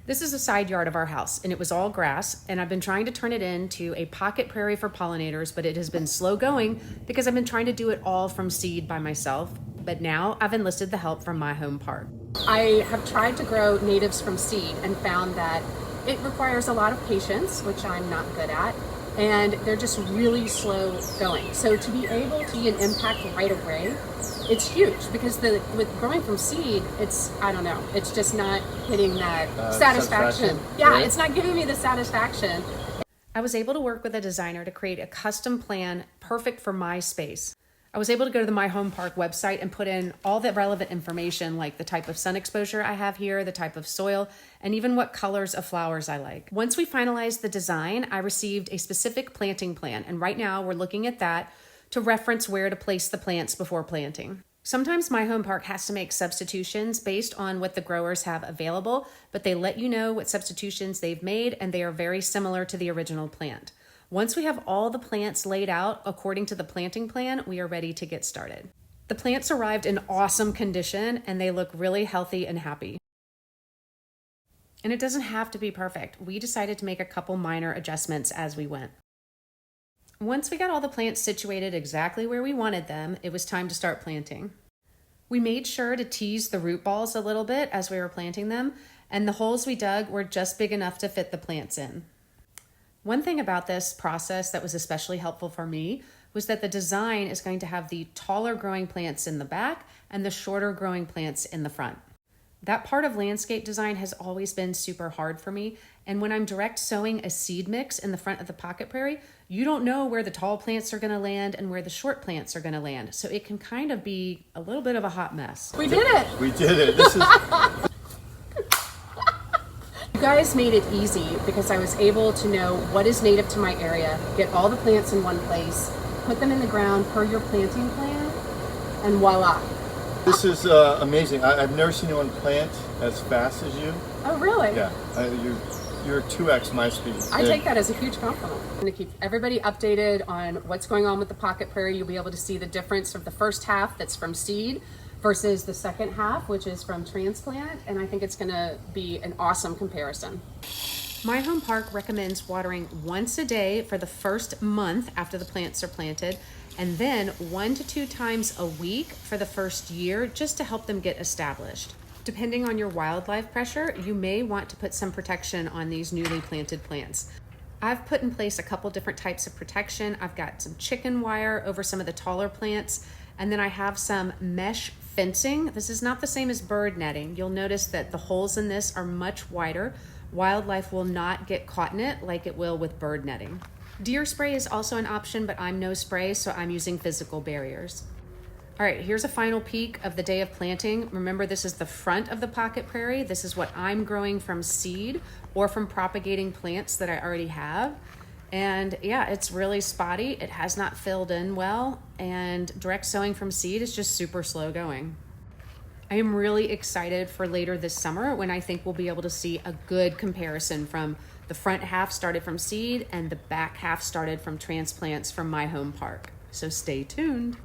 This is a side yard of our house, and it was all grass, and I've been trying to turn it into a pocket prairie for pollinators, but it has been slow going because I've been trying to do it all from seed by myself. But now I've enlisted the help from My Home Park. I have tried to grow natives from seed and found that it requires a lot of patience, which I'm not good at, and they're just really slow going. So to be able to see an impact right away, it's huge, because with growing from seed, it's just not hitting that satisfaction. Yeah, right? It's not giving me the satisfaction. I was able to work with a designer to create a custom plan perfect for my space. I was able to go to the My Home Park website and put in all the relevant information, like the type of sun exposure I have here, the type of soil, and even what colors of flowers I like. Once we finalized the design, I received a specific planting plan, and right now we're looking at that to reference where to place the plants before planting. Sometimes My Home Park has to make substitutions based on what the growers have available, but they let you know what substitutions they've made, and they are very similar to the original plant. Once we have all the plants laid out according to the planting plan, we are ready to get started. The plants arrived in awesome condition, and they look really healthy and happy. And it doesn't have to be perfect. We decided to make a couple minor adjustments as we went. Once we got all the plants situated exactly where we wanted them, it was time to start planting. We made sure to tease the root balls a little bit as we were planting them, and the holes we dug were just big enough to fit the plants in. One thing about this process that was especially helpful for me was that the design is going to have the taller growing plants in the back and the shorter growing plants in the front. That part of landscape design has always been super hard for me, and when I'm direct sowing a seed mix in the front of the pocket prairie, you don't know where the tall plants are going to land and where the short plants are going to land, so it can kind of be a little bit of a hot mess. We did it! We did it! This is... You guys made it easy because I was able to know what is native to my area, get all the plants in one place, put them in the ground per your planting plan, and voila. This is amazing. I've never seen anyone plant as fast as you. Oh, really? Yeah. You're 2x my speed. I take that as a huge compliment. I'm going to keep everybody updated on what's going on with the pocket prairie. You'll be able to see the difference of the first half that's from seed versus the second half, which is from transplant. And I think it's going to be an awesome comparison. My Home Park recommends watering once a day for the first month after the plants are planted, and then 1 to 2 times a week for the first year, just to help them get established. Depending on your wildlife pressure, you may want to put some protection on these newly planted plants. I've put in place a couple different types of protection. I've got some chicken wire over some of the taller plants, and then I have some mesh fencing. This is not the same as bird netting. You'll notice that the holes in this are much wider. Wildlife will not get caught in it like it will with bird netting. Deer spray is also an option, but I'm no spray, so I'm using physical barriers. All right, here's a final peek of the day of planting. Remember, this is the front of the pocket prairie. This is what I'm growing from seed or from propagating plants that I already have. And yeah, it's really spotty. It has not filled in well, and direct sowing from seed is just super slow going. I am really excited for later this summer when I think we'll be able to see a good comparison from the front half started from seed and the back half started from transplants from My Home Park. So stay tuned.